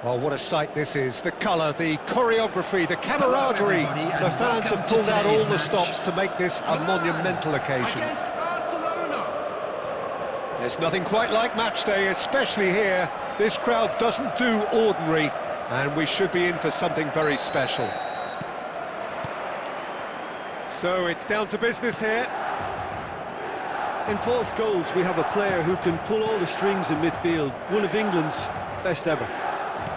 Oh, what a sight this is. The colour, the choreography, the camaraderie. The fans have pulled out all the stops to make this a monumental occasion. There's nothing quite like match day, especially here. This crowd doesn't do ordinary, and we should be in for something very special. So it's down to business here. In Paul's goals, we have a player who can pull all the strings in midfield. One of England's best ever.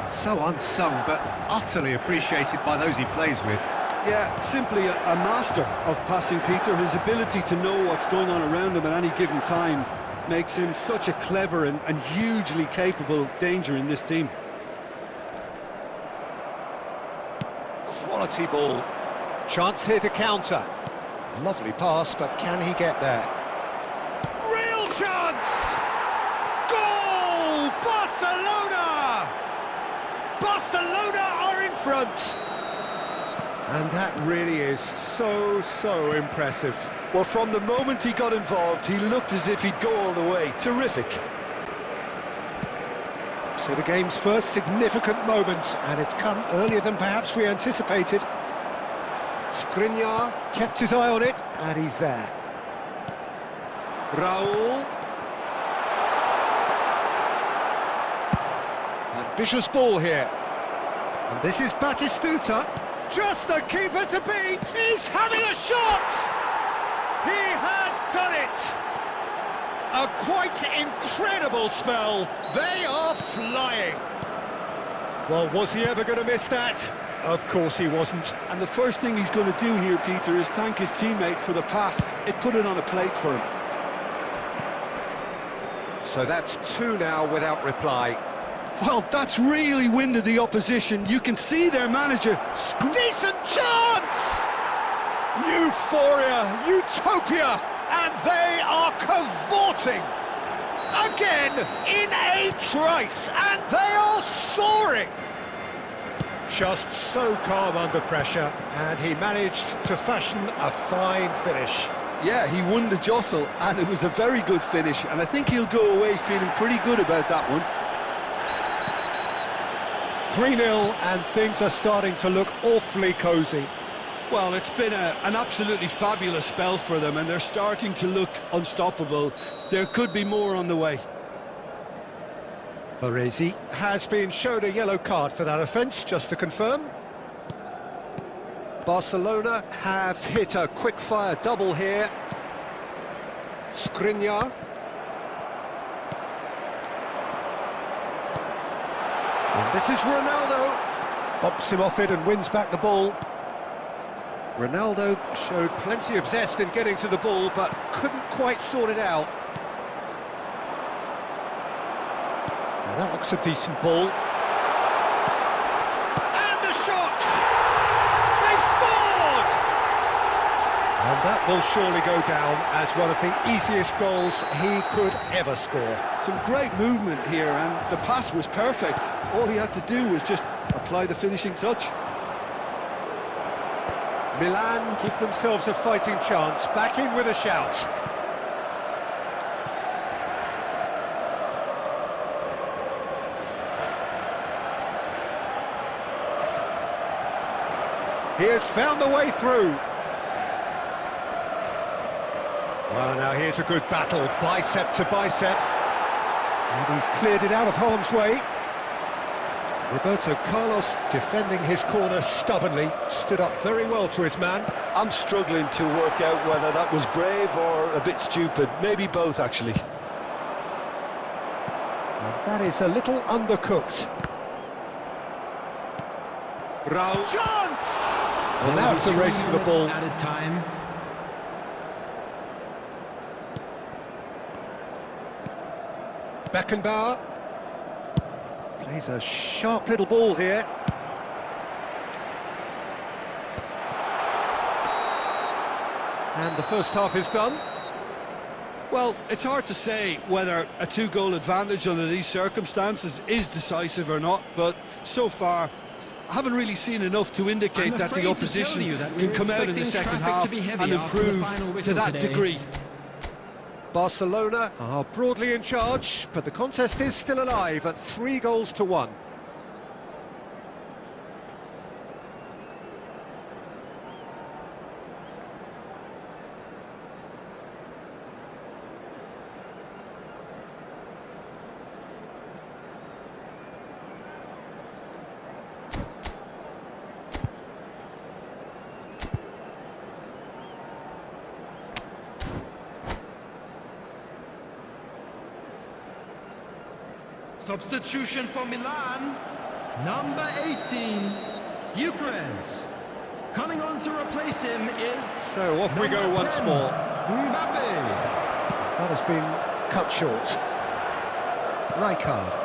So unsung, but utterly appreciated by those he plays with. Yeah, simply a master of passing, Peter. His ability to know what's going on around him at any given time makes him such a clever and hugely capable danger in this team. Quality ball. Chance here to counter. Lovely pass, but can he get there? Real chance! Goal! Barcelona! Barcelona are in front! And that really is so impressive. Well, from the moment he got involved, he looked as if he'd go all the way. Terrific. So the game's first significant moment, and it's come earlier than perhaps we anticipated. Skriniar kept his eye on it, and he's there. Raul. Ambitious ball here. And this is Batistuta. Just the keeper to beat. He's having a shot! He has done it! A quite incredible spell. They are flying. Well, was he ever going to miss that? Of course he wasn't. And the first thing he's going to do here, Peter, is thank his teammate for the pass. It put it on a plate for him. So that's two now without reply. Well, that's really winded the opposition. You can see their manager... Decent chance! Euphoria, utopia, and they are cavorting. Again, in a trice, and they are soaring. Just so calm under pressure, and he managed to fashion a fine finish. Yeah, he won the jostle, and it was a very good finish, and I think he'll go away feeling pretty good about that one. 3-0, and things are starting to look awfully cosy. Well, it's been an absolutely fabulous spell for them, and they're starting to look unstoppable. There could be more on the way. Baresi has been shown a yellow card for that offence, just to confirm. Barcelona have hit a quick-fire double here. Skriniar. And this is Ronaldo. Bumps him off it and wins back the ball. Ronaldo showed plenty of zest in getting to the ball, but couldn't quite sort it out. Now that looks a decent ball. And the shot! They've scored! And that will surely go down as one of the easiest goals he could ever score. Some great movement here, and the pass was perfect. All he had to do was just apply the finishing touch. Milan give themselves a fighting chance, back in with a shout. He has found the way through. Well, now here's a good battle, bicep to bicep. And he's cleared it out of harm's way. Roberto Carlos, defending his corner stubbornly, stood up very well to his man. I'm struggling to work out whether that was brave or a bit stupid. Maybe both, actually. And that is a little undercooked. Raul. Chance! Well, now it's a race for the ball. Added time. Beckenbauer. Plays a sharp little ball here. And the first half is done. Well, it's hard to say whether a two-goal advantage under these circumstances is decisive or not, but so far I haven't really seen enough to indicate that the opposition can come out in the second half and improve to that degree. Barcelona are broadly in charge, but the contest is still alive at 3-1. Substitution for Milan, number 18, Eucharist. Coming on to replace him is... So off we go once 10, more. Mbappe. That has been cut short. Rijkaard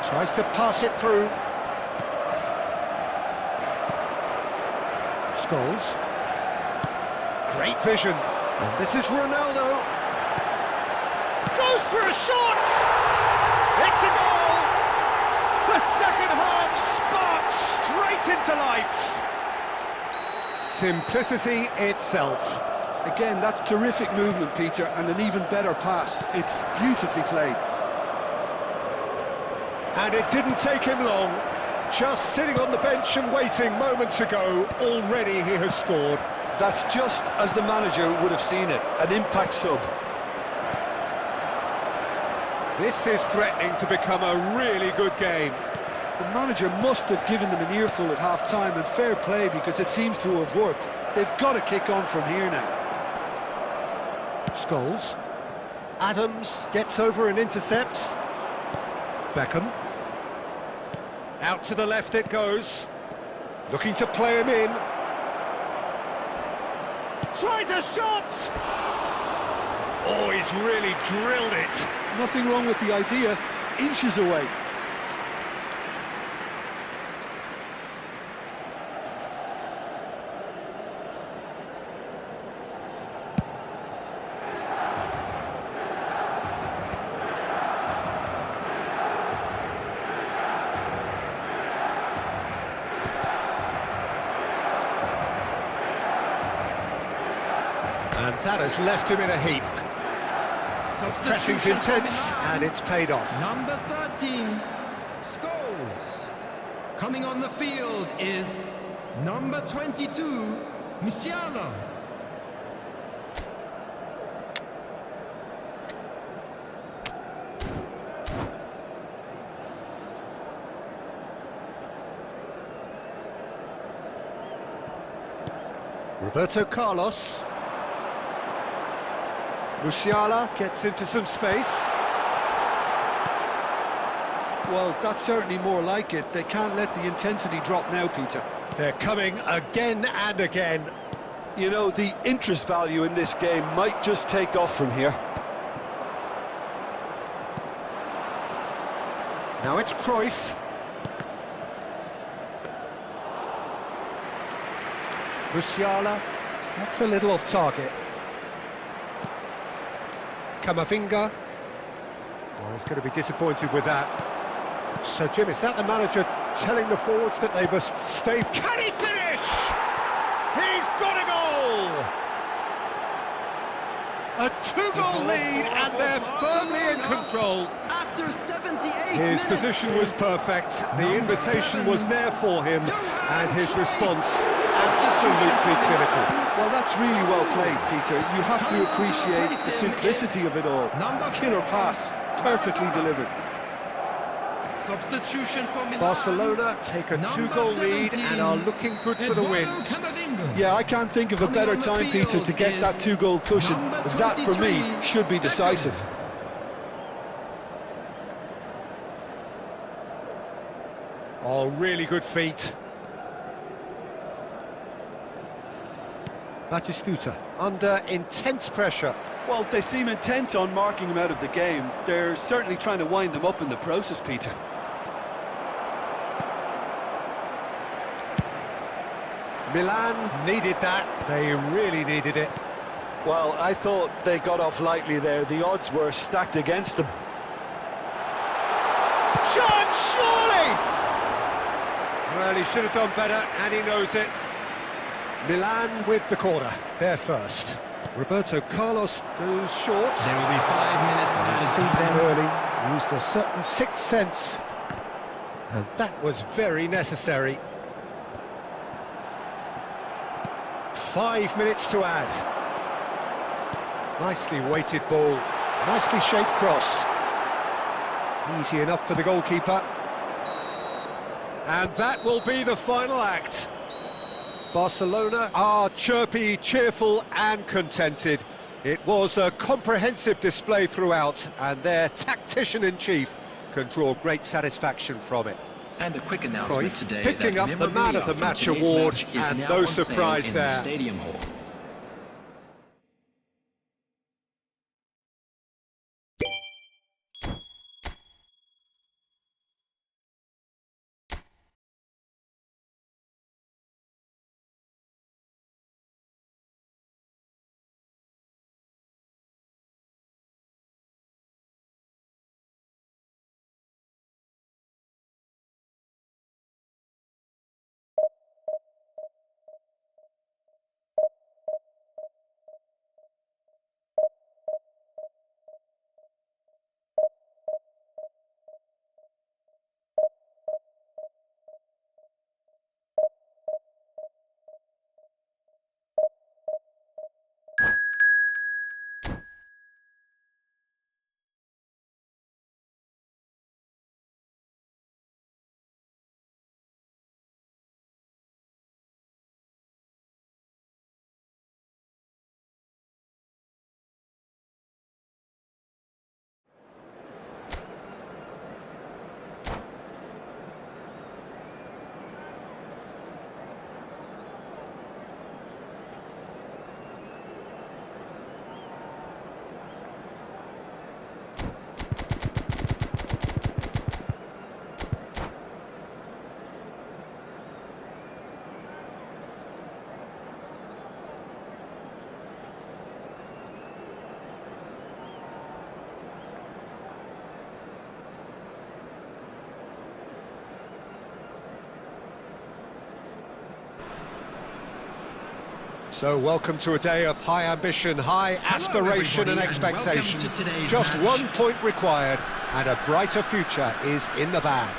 tries to pass it through. Scholes. Great vision. And this is Ronaldo. Goes for a shot! It's a goal! The second half sparks straight into life. Simplicity itself. Again, that's terrific movement, Peter, and an even better pass. It's beautifully played. And it didn't take him long. Just sitting on the bench and waiting moments ago, already he has scored. That's just as the manager would have seen it, an impact sub. This is threatening to become a really good game. The manager must have given them an earful at half-time, and fair play because it seems to have worked. They've got to kick on from here now. Scholes. Adams gets over and intercepts. Beckham. Out to the left it goes. Looking to play him in. Tries a shot! Oh, he's really drilled it. Nothing wrong with the idea, inches away. And that has left him in a heap. Pressing's intense, and it's paid off. Number 13, Scholes. Coming on the field is number 22, Musiala. Roberto Carlos. Musiala gets into some space. Well, that's certainly more like it. They can't let the intensity drop now, Peter. They're coming again and again. You know, the interest value in this game might just take off from here. Now it's Cruyff. Musiala, that's a little off target. Camavinga. Well, he's going to be disappointed with that. So, Jim, is that the manager telling the forwards that they must stay... Can he finish? He's got a goal! A two-goal lead, and they're firmly in control. After 78 His position was perfect, the invitation was there for him, and his response absolutely clinical. Well, that's really well played, Peter. You have to appreciate the simplicity of it all. Killer pass, perfectly delivered. Substitution for Milan. Barcelona take a two-goal lead and are looking good for the win. Yeah, I can't think of a better time, Peter, to get that two-goal cushion. That, for me, should be decisive. Oh, really good feet. Batistuta under intense pressure. Well, they seem intent on marking him out of the game. They're certainly trying to wind them up in the process, Peter. Milan needed that. They really needed it. Well, I thought they got off lightly there. The odds were stacked against them. Chance, surely! Well, he should have done better, and he knows it. Milan with the corner. They're first. Roberto Carlos goes short. There will be 5 minutes. He's seen them early, used a certain sixth sense. And that was very necessary. 5 minutes to add. Nicely weighted ball. Nicely shaped cross. Easy enough for the goalkeeper. And that will be the final act. Barcelona are chirpy, cheerful and contented. It was a comprehensive display throughout, and their tactician-in-chief can draw great satisfaction from it. And a quick announcement Cruyff today picking that up the Man of the memorabilia Match from today's award, match is and now no on sale surprise in the there. Stadium Hall. So welcome to a day of high ambition, high aspiration and expectation. Just 1 point required and a brighter future is in the bag.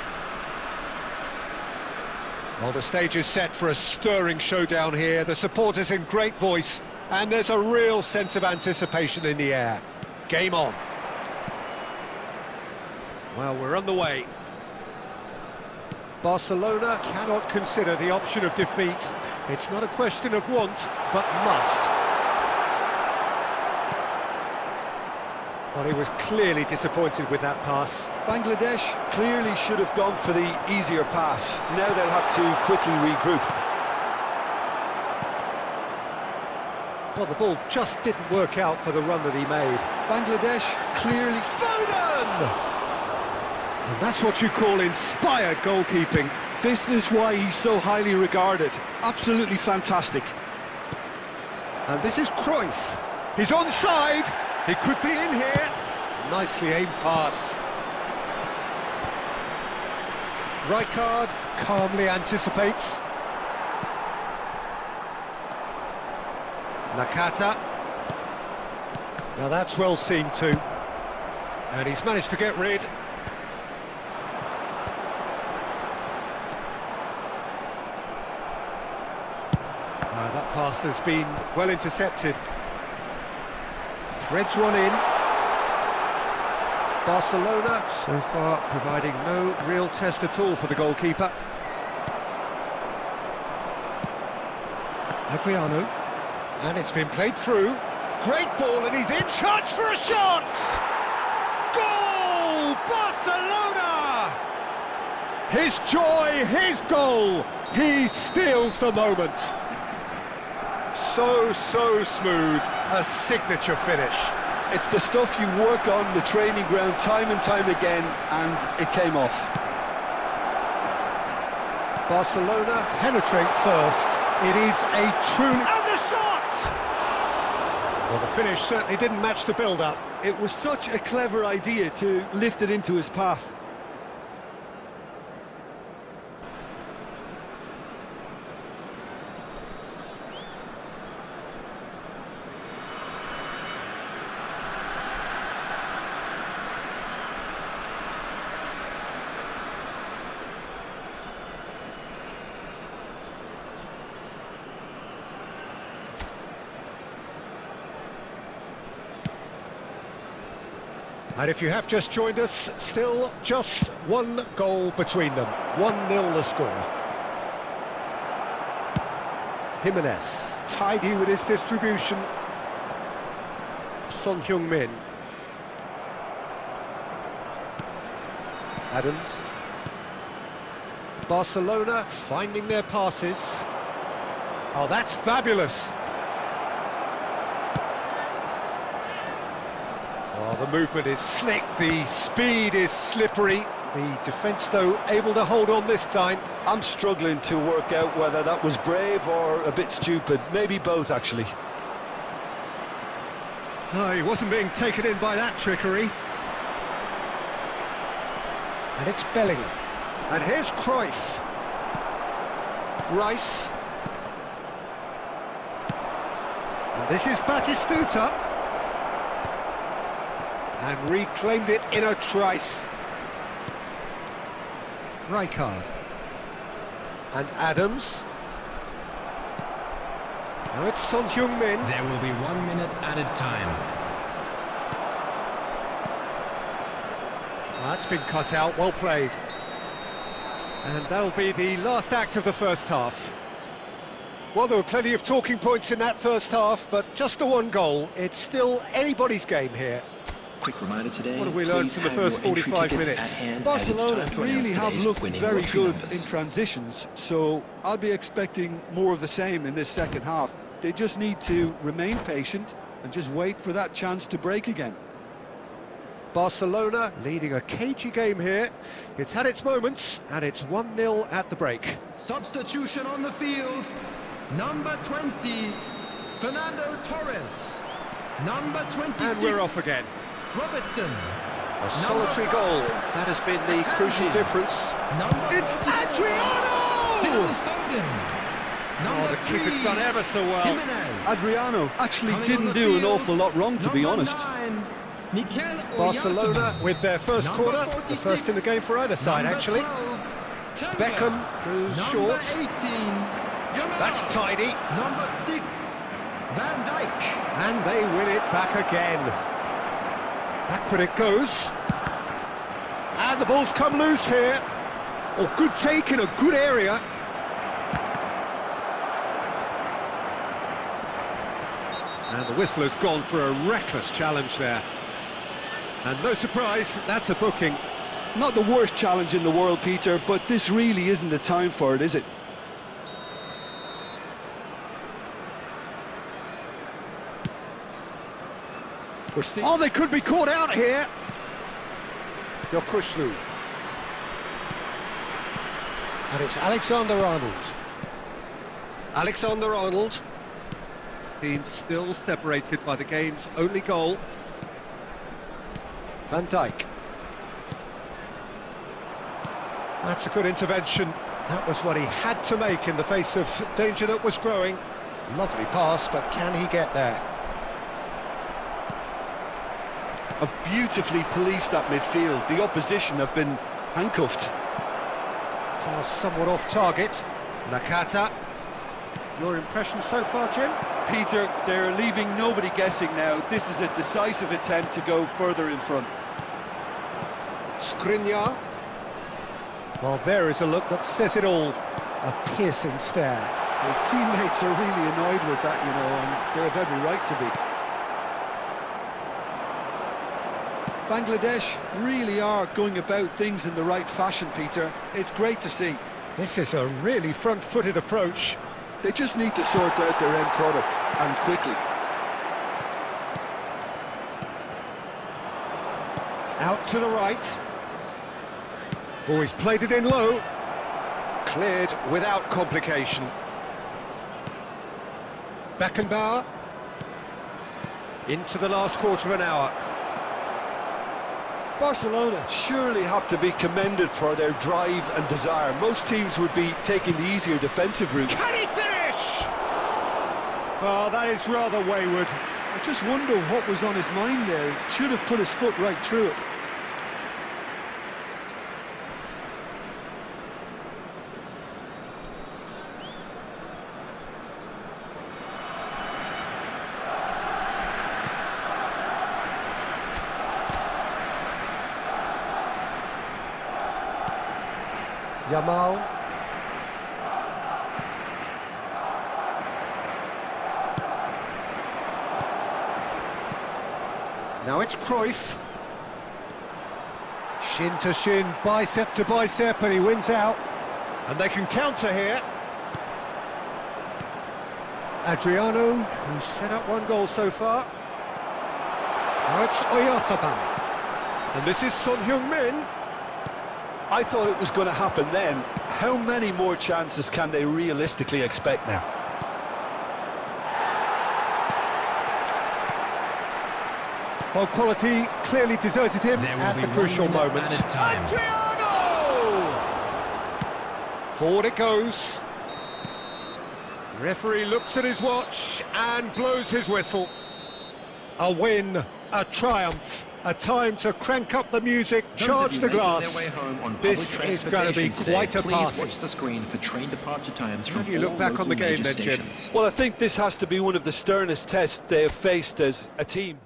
Well, the stage is set for a stirring showdown here. The supporters in great voice and there's a real sense of anticipation in the air. Game on. Well, we're on the way. Barcelona cannot consider the option of defeat. It's not a question of want, but must. Well, he was clearly disappointed with that pass. Bangladesh clearly should have gone for the easier pass. Now they'll have to quickly regroup. Well, the ball just didn't work out for the run that he made. Bangladesh clearly... Foden! And that's what you call inspired goalkeeping. This is why he's so highly regarded. Absolutely fantastic. And this is Cruyff. He's onside. He could be in here. Nicely aimed pass. Rijkaard calmly anticipates. Nakata. Now that's well seen too. And he's managed to get rid. That pass has been well intercepted. Threads one in. Barcelona so far providing no real test at all for the goalkeeper. Adriano. And it's been played through. Great ball and he's in. Chance for a shot! Goal! Barcelona! His joy, his goal. He steals the moment. So smooth, a signature finish. It's the stuff you work on the training ground time and time again, and it came off. Barcelona penetrate first. It is a truly... And the shot! Well, the finish certainly didn't match the build-up. It was such a clever idea to lift it into his path. And if you have just joined us, still just one goal between them. 1-0 the score. Jimenez, tidy with his distribution. Son Heung-min. Adams. Barcelona finding their passes. Oh, that's fabulous. Oh, the movement is slick, the speed is slippery. The defence, though, able to hold on this time. I'm struggling to work out whether that was brave or a bit stupid. Maybe both, actually. No, he wasn't being taken in by that trickery. And it's Bellingham. And here's Cruyff. Rice. And this is Batistuta. And reclaimed it in a trice. Rijkaard. And Adams. Now it's Son Heung-min. There will be 1 minute added time. That's been cut out, well played. And that'll be the last act of the first half. Well, there were plenty of talking points in that first half, but just the one goal. It's still anybody's game here. Quick reminder today. What have we learned from the first 45 minutes? Barcelona really have looked very good in transitions, so I'll be expecting more of the same in this second half. They just need to remain patient and just wait for that chance to break again. Barcelona leading a cagey game here. It's had its moments, and it's 1-0 at the break. Substitution on the field. Number 20, Fernando Torres. Number 26. And we're off again. Robertson. A solitary goal. That has been the crucial difference. It's Adriano! Oh, the keeper's done ever so well. Adriano actually didn't do an awful lot wrong, to be honest. Barcelona with their first corner, the first in the game for either side, actually. Beckham goes short. That's tidy. Number 6, Van Dijk. And they win it back again. Backward it goes. And the ball's come loose here. Oh, good take in a good area. And the whistler's gone for a reckless challenge there. And no surprise, that's a booking. Not the worst challenge in the world, Peter, but this really isn't the time for it, is it? Oh, they could be caught out here. Yokushlu. And it's Alexander-Arnold. Alexander-Arnold. Team still separated by the game's only goal. Van Dijk. That's a good intervention. That was what he had to make in the face of danger that was growing. Lovely pass, but can he get there? Have beautifully policed that midfield. The opposition have been handcuffed. Pass somewhat off target. Nakata. Your impression so far, Jim? Peter, they're leaving nobody guessing now. This is a decisive attempt to go further in front. Skriniar. Well, there is a look that says it all. A piercing stare. His teammates are really annoyed with that, you know, and they have every right to be. Bangladesh really are going about things in the right fashion, Peter. It's great to see. This is a really front-footed approach. They just need to sort out their end product, and quickly. Out to the right. Oh, he's played it in low. Cleared without complication. Beckenbauer. Into the last quarter of an hour. Barcelona surely have to be commended for their drive and desire. Most teams would be taking the easier defensive route. Can he finish? Oh, that is rather wayward. I just wonder what was on his mind there. He should have put his foot right through it. Yamal. Now it's Cruyff. Shin to shin, bicep to bicep, and he wins out. And they can counter here. Adriano, who's set up one goal so far. Now it's Oyarzabal. And this is Son Heung-min. I thought it was going to happen then. How many more chances can they realistically expect now? Well, quality clearly deserted him at the crucial moment. Adriano! Forward it goes. The referee looks at his watch and blows his whistle. A win, a triumph, a time to crank up the music, charge the glass. This is going to be quite a party. Watch the screen for train departure times. How do you look back on the game then, Jim? Well, I think this has to be one of the sternest tests they have faced as a team.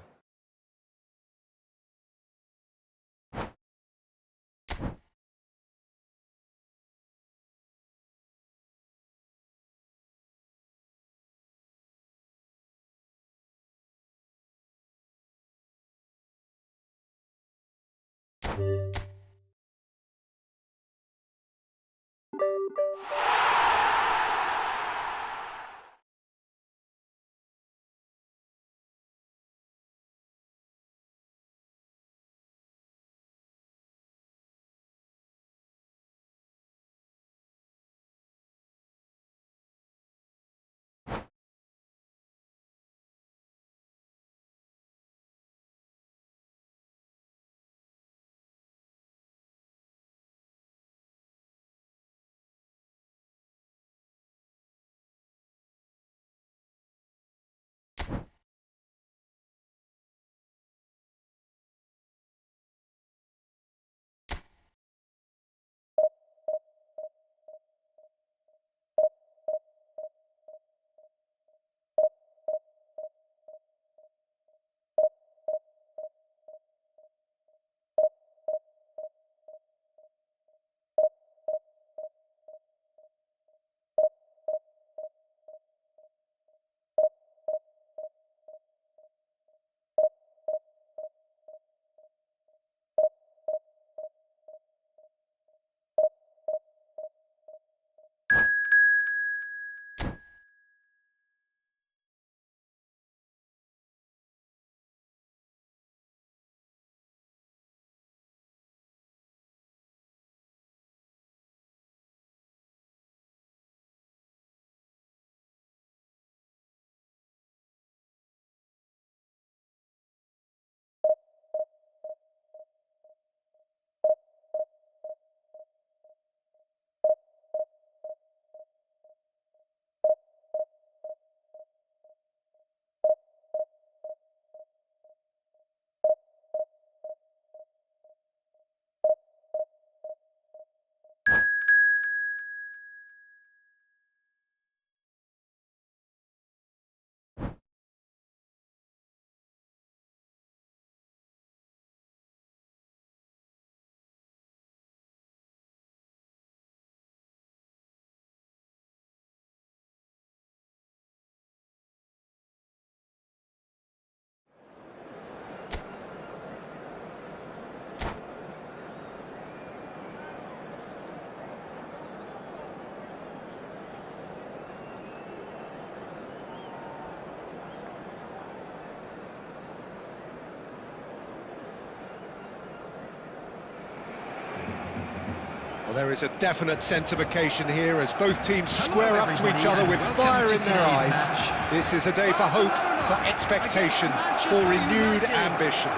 Well, there is a definite sense of occasion here as both teams square up to each other with fire in their eyes. This is a day for hope, for expectation, for renewed ambition.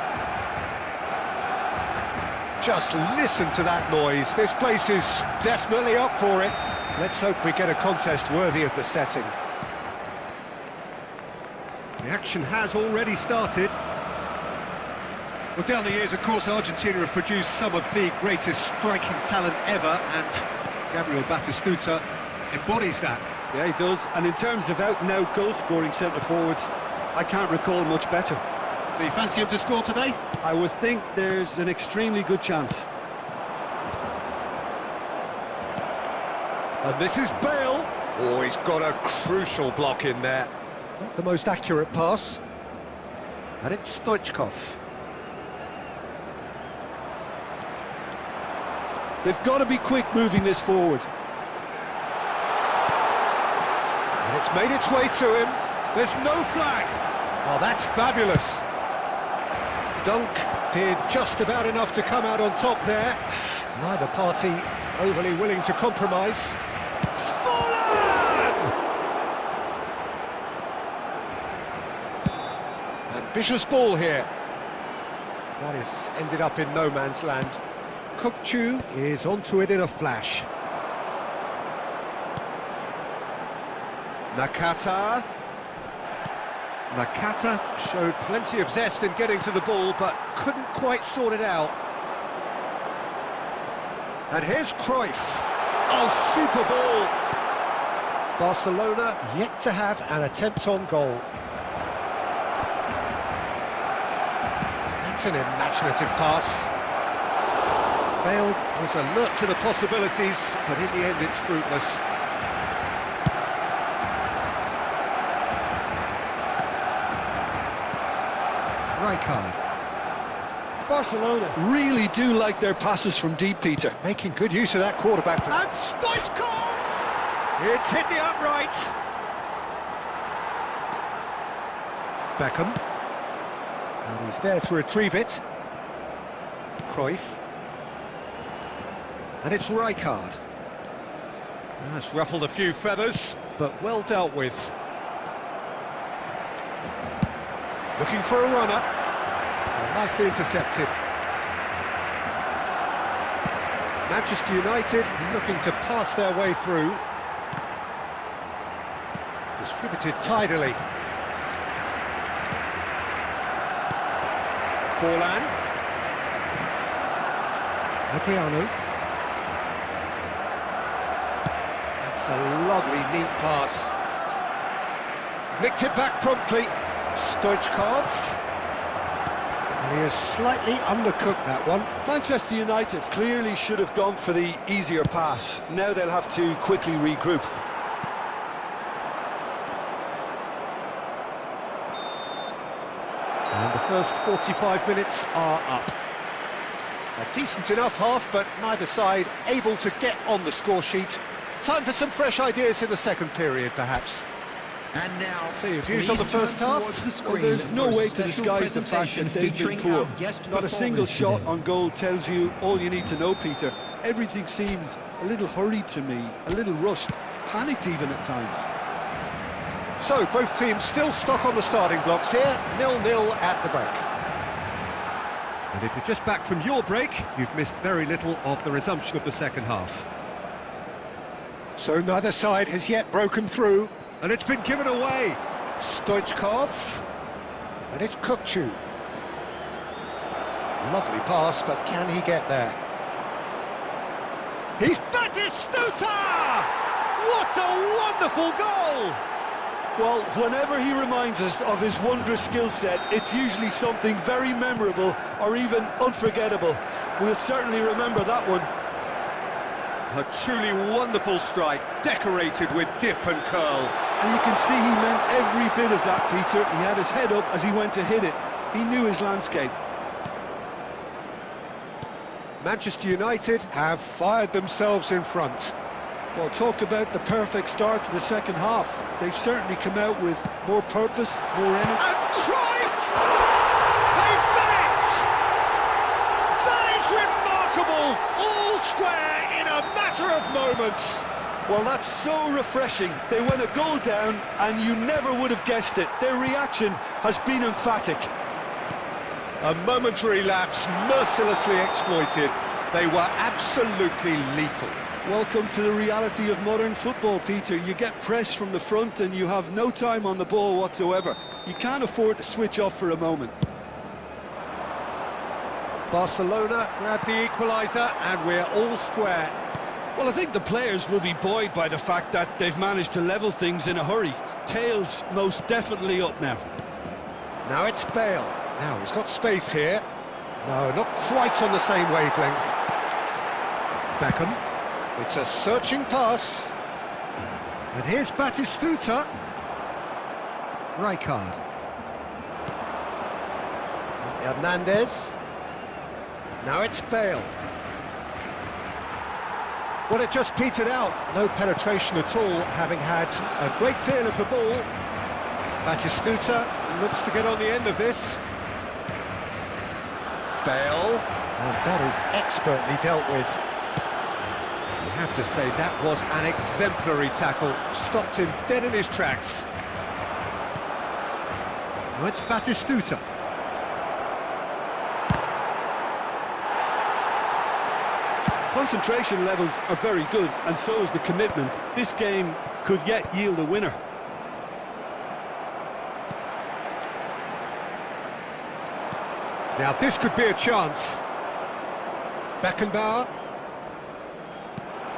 Just listen to that noise. This place is definitely up for it. Let's hope we get a contest worthy of the setting. The action has already started. Well, down the years, of course, Argentina have produced some of the greatest striking talent ever, and Gabriel Batistuta embodies that. Yeah, he does. And in terms of out-and-out goal-scoring centre-forwards, I can't recall much better. So you fancy him to score today? I would think there's an extremely good chance. And this is Bale. Oh, he's got a crucial block in there. Not the most accurate pass. And it's Stoichkov. They've got to be quick moving this forward. And it's made its way to him. There's no flag. Oh, that's fabulous. Dunk did just about enough to come out on top there. Neither party overly willing to compromise. Fallen! Ambitious ball here. That is ended up in no man's land. Kokchu is onto it in a flash. Nakata showed plenty of zest in getting to the ball, but couldn't quite sort it out. And here's Cruyff. Oh, super ball! Barcelona yet to have an attempt on goal. That's an imaginative pass. Bale was alert to the possibilities, but in the end it's fruitless. Rijkaard. Barcelona really do like their passes from deep, Peter. Making good use of that quarterback. And Stoichkov! It's hit the upright. Beckham. And he's there to retrieve it. Cruyff. And it's Rijkaard. That's ruffled a few feathers, but well dealt with. Looking for a runner. Nicely intercepted. Manchester United looking to pass their way through. Distributed tidily. Forlan. Adriano. That's a lovely, neat pass. Nicked it back promptly. Stoichkov. And he has slightly undercooked that one. Manchester United clearly should have gone for the easier pass. Now they'll have to quickly regroup. And the first 45 minutes are up. A decent enough half, but neither side able to get on the score sheet. Time for some fresh ideas in the second period, perhaps. And now, So your views on the first half? Well, there's no way to disguise the fact that they've been poor. Not a single shot on goal tells you all you need to know, Peter. Everything seems a little hurried to me, a little rushed, panicked even at times. So both teams still stuck on the starting blocks here, 0-0 at the break. And if you're just back from your break, you've missed very little of the resumption of the second half. So neither side has yet broken through, and it's been given away. Stoichkov, and it's Kokchu. Lovely pass, but can he get there? He's Batistuta! What a wonderful goal! Well, whenever he reminds us of his wondrous skill set, it's usually something very memorable or even unforgettable. We'll certainly remember that one. A truly wonderful strike, decorated with dip and curl. And you can see he meant every bit of that, Peter. He had his head up as he went to hit it. He knew his landscape. Manchester United have fired themselves in front. Well, talk about the perfect start to the second half. They've certainly come out with more purpose, more energy. And Cruyff! They've done it! That is remarkable! All square in a matter of moments. Well, that's so refreshing. They went a goal down and you never would have guessed it. Their reaction has been emphatic. A momentary lapse mercilessly exploited. They were absolutely lethal. Welcome to the reality of modern football, Peter. You get pressed from the front and you have no time on the ball whatsoever. You can't afford to switch off for a moment. Barcelona grab the equaliser and we're all square. Well, I think the players will be buoyed by the fact that they've managed to level things in a hurry. Tails most definitely up now. Now it's Bale. Now he's got space here. No, not quite on the same wavelength. Beckham. It's a searching pass. And here's Batistuta. Rijkaard. Hernandez. Now it's Bale. Well, it just petered out. No penetration at all, having had a great deal of the ball. Batistuta looks to get on the end of this. Bale, and that is expertly dealt with. You have to say that was an exemplary tackle. Stopped him dead in his tracks. Now it's Batistuta. Concentration levels are very good, and so is the commitment. This game could yet yield a winner. Now this could be a chance. Beckenbauer.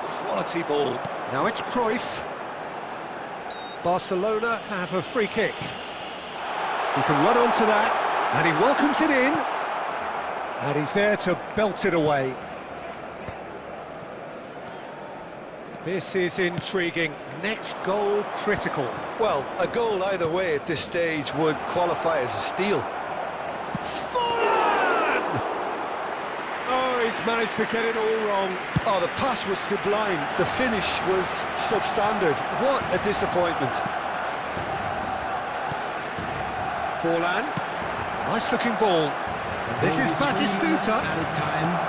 Quality ball. Now it's Cruyff. Barcelona have a free kick. He can run onto that, and he welcomes it in. And he's there to belt it away. This is intriguing. Next goal critical. Well, a goal either way at this stage would qualify as a steal. Oh, he's managed to get it all wrong. Oh, the pass was sublime. The finish was substandard. What a disappointment. Forlan. Nice looking ball. This is Batistuta. Added time.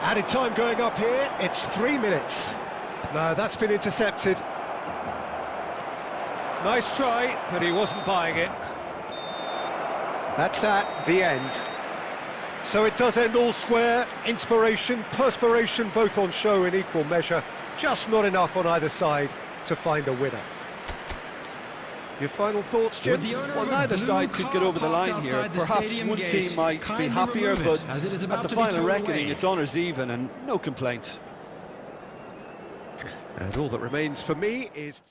Added time going up here. It's 3 minutes. No, that's been intercepted. Nice try, but he wasn't buying it. That's that, the end. So it does end all square. Inspiration, perspiration, both on show in equal measure. Just not enough on either side to find a winner. Your final thoughts, Jim? Well, neither side could get over the line here. Perhaps one team might be happier, but at the final reckoning, it's honours even and no complaints. And all that remains for me is...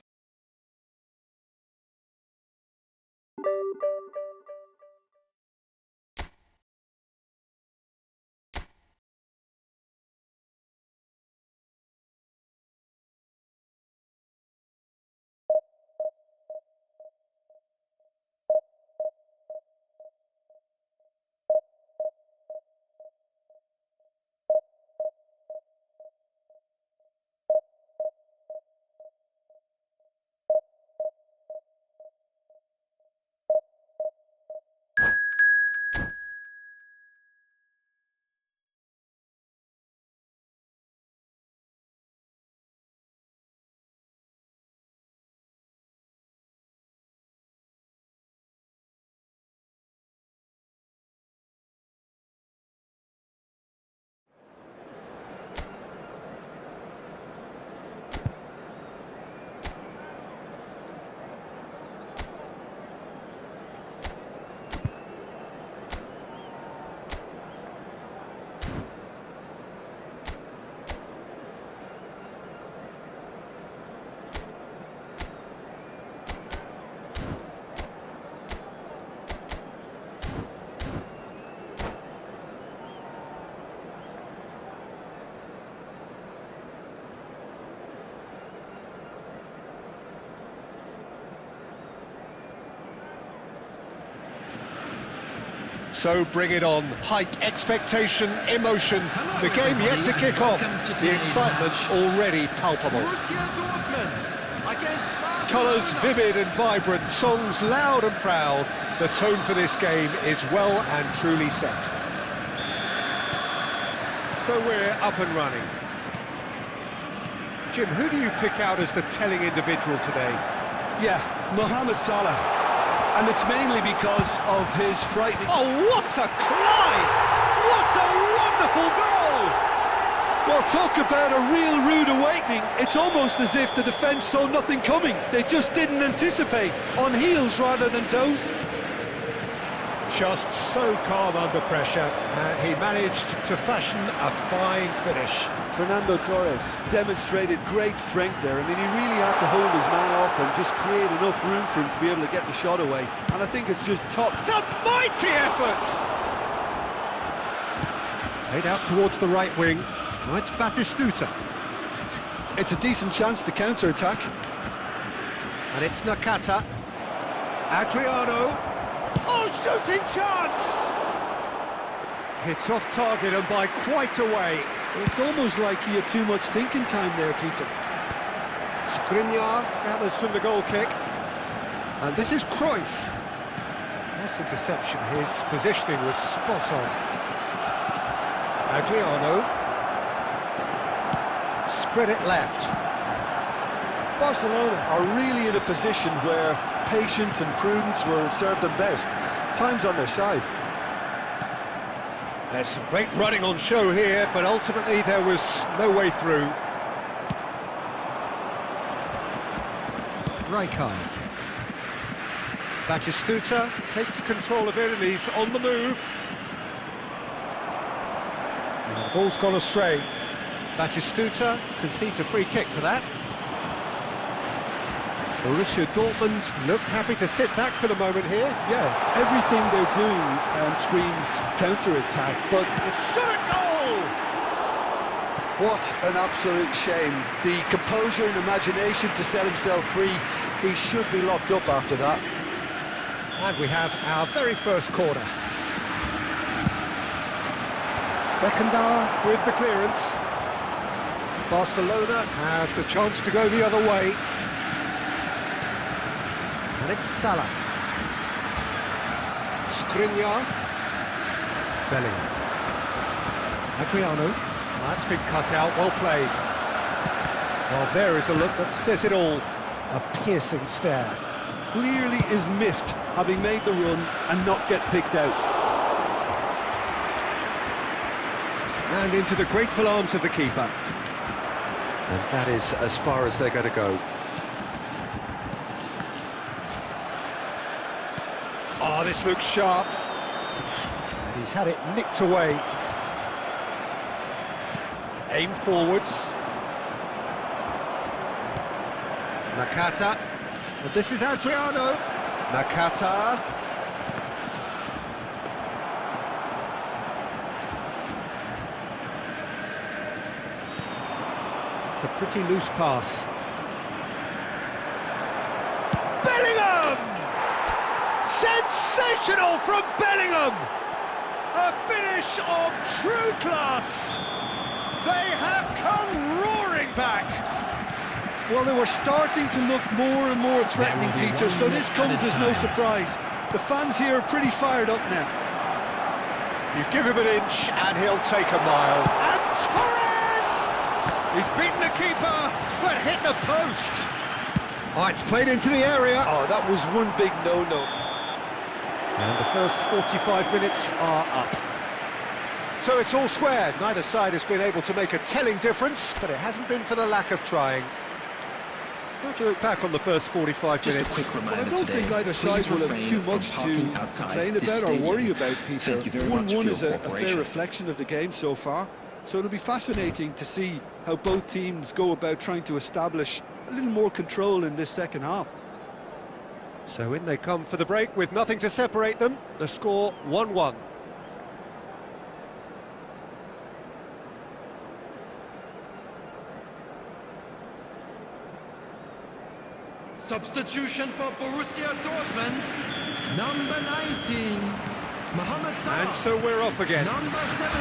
So bring it on. Height, expectation, emotion. The game yet to kick off. The excitement's already palpable. Colours vivid and vibrant, songs loud and proud. The tone for this game is well and truly set. So we're up and running. Jim, who do you pick out as the telling individual today? Yeah, Mohamed Salah. And it's mainly because of his frightening... Oh, what a climb! What a wonderful goal! Well, talk about a real rude awakening. It's almost as if the defence saw nothing coming. They just didn't anticipate. On heels rather than toes. Just so calm under pressure, and he managed to fashion a fine finish. Fernando Torres demonstrated great strength there. I mean, he really had to hold his man off and just create enough room for him to be able to get the shot away. And I think it's just top. It's a mighty effort! Played out towards the right wing. Now it's Batistuta. It's a decent chance to counter-attack. And it's Nakata. Adriano. Oh, shooting chance! It's off target and by quite a way. It's almost like he had too much thinking time there, Peter. Skriniar gathers from the goal kick. And this is Cruyff. Nice interception, his positioning was spot on. Adriano. Spread it left. Barcelona are really in a position where patience and prudence will serve them best. Time's on their side. There's some great running on show here, but ultimately there was no way through. Rijkaard. Batistuta takes control of it and he's on the move. And the ball's gone astray. Batistuta concedes a free kick for that. Borussia Dortmund look happy to sit back for the moment here. Yeah, everything they're doing screams counter-attack, but it's Shot a goal! what an absolute shame. The composure and imagination to set himself free, he should be locked up after that. And we have our very first corner. Beckenbauer with the clearance. Barcelona have the chance to go the other way. And it's Salah. Skriniar. Bellingham. Adriano. That's been cut out, well played. Well, there is a look that says it all. A piercing stare. Clearly is miffed, having made the run and not get picked out. And into the grateful arms of the keeper. And that is as far as they're going to go. Oh, this looks sharp. And he's had it nicked away. Aim forwards. Nakata. And this is Adriano. Nakata. It's a pretty loose pass. Bellingham! Sensational from Bellingham! A finish of true class! They have come roaring back! Well, they were starting to look more and more threatening, Peter, so this comes as no surprise. The fans here are pretty fired up now. You give him an inch and he'll take a mile. And Torres! He's beaten the keeper, but hit the post. Oh, it's played into the area. Oh, that was one big no-no. And the first 45 minutes are up. So it's all square. Neither side has been able to make a telling difference, but it hasn't been for the lack of trying. How do you look back on the first 45 Just minutes? a quick Well, reminder I don't today, think either side will have too much to complain about or worry about, Peter. 1-1 is a fair reflection of the game so far, so it'll be fascinating to see how both teams go about trying to establish a little more control in this second half. So in they come for the break with nothing to separate them. The score 1-1. Substitution for Borussia Dortmund. Number 19, Mohamed Salah. And so we're off again. Number 17.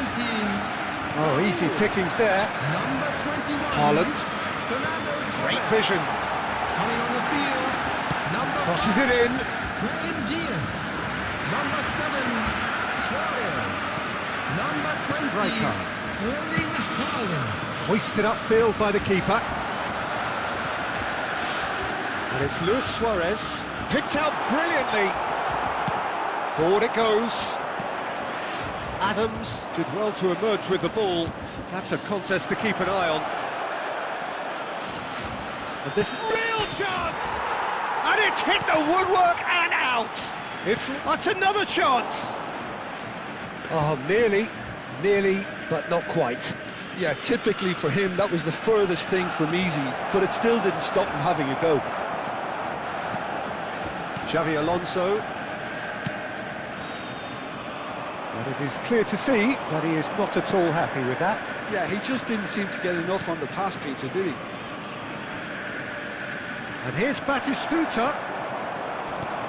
Oh, easy pickings there. Number 21. Haaland. Fernando. Great vision. Coming on the field. Number Crosses 5, it in. Brahim Diaz. Number 7, Suarez. Number 20, Rijkaard. Erling Haaland. Hoisted upfield by the keeper. And it's Luis Suarez. Picked out brilliantly. Forward it goes. Adams did well to emerge with the ball. That's a contest to keep an eye on. And this real chance! And it's hit the woodwork and out! That's another chance! Oh, nearly, but not quite. Yeah, typically for him, that was the furthest thing from easy, but it still didn't stop him having a go. Xavi Alonso. And it is clear to see that he is not at all happy with that. Yeah, he just didn't seem to get enough on the pass, Peter, did he? And here's Batistuta.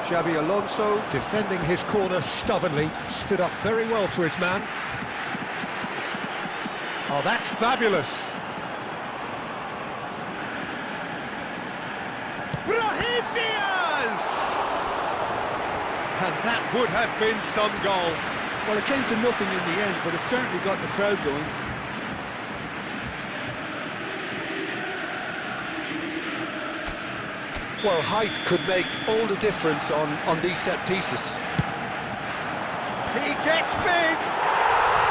Xavi Alonso defending his corner stubbornly, stood up very well to his man. Oh, that's fabulous. Brahim Diaz! And that would have been some goal. Well, it came to nothing in the end, but it certainly got the crowd going. Well, height could make all the difference on these set pieces. He gets big.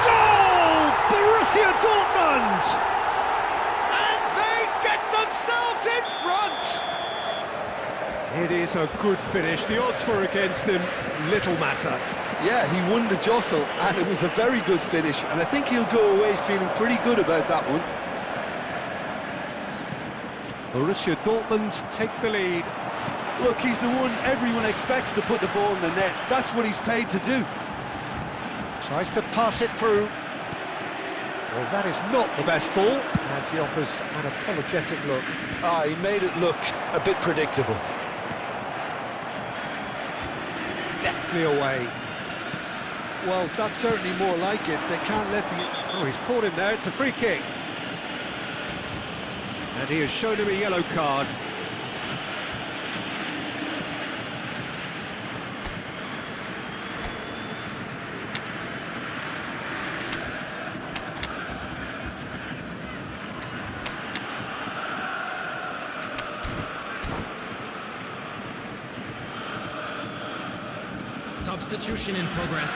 Goal! Borussia Dortmund! And they get themselves in front! It is a good finish. The odds were against him. Little matter. Yeah, he won the jostle, and it was a very good finish, and I think he'll go away feeling pretty good about that one. Borussia Dortmund take the lead. Look, he's the one everyone expects to put the ball in the net. That's what he's paid to do. Tries to pass it through. Well, that is not the best ball, and he offers an apologetic look. Ah, he made it look a bit predictable. Deftly away. Well, that's certainly more like it. They can't let the... Oh, he's caught him there. It's a free kick. And he has shown him a yellow card. Substitution in progress.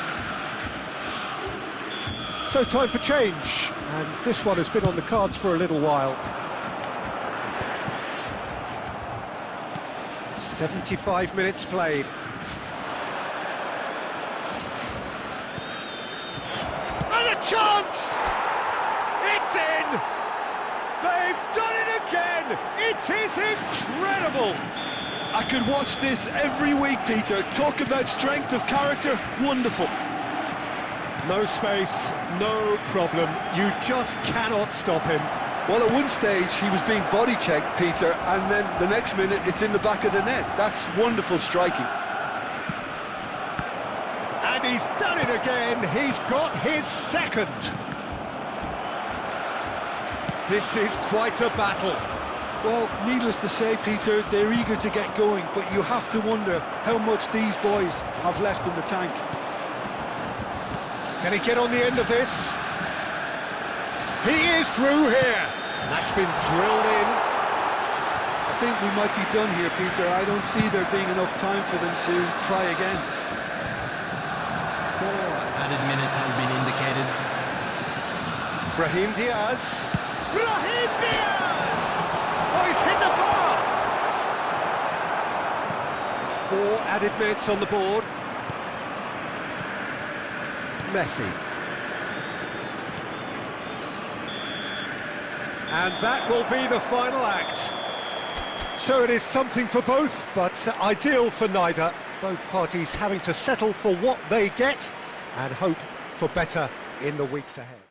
So time for change, and this one has been on the cards for a little while. 75 minutes played. And a chance! It's in! They've done it again! It is incredible! I could watch this every week, Peter. Talk about strength of character. Wonderful. No space, no problem. You just cannot stop him. Well, at one stage, he was being body-checked, Peter, and then the next minute, it's in the back of the net. That's wonderful striking. And he's done it again. He's got his second. This is quite a battle. Well, needless to say, Peter, they're eager to get going, but you have to wonder how much these boys have left in the tank. Can he get on the end of this? He is through here. And that's been drilled in. I think we might be done here, Peter. I don't see there being enough time for them to try again. 4 added minutes has been indicated. Brahim Diaz. Brahim Diaz! Oh, he's hit the bar! 4 added minutes on the board. Messi. And that will be the final act. So it is something for both, but ideal for neither. Both parties having to settle for what they get and hope for better in the weeks ahead.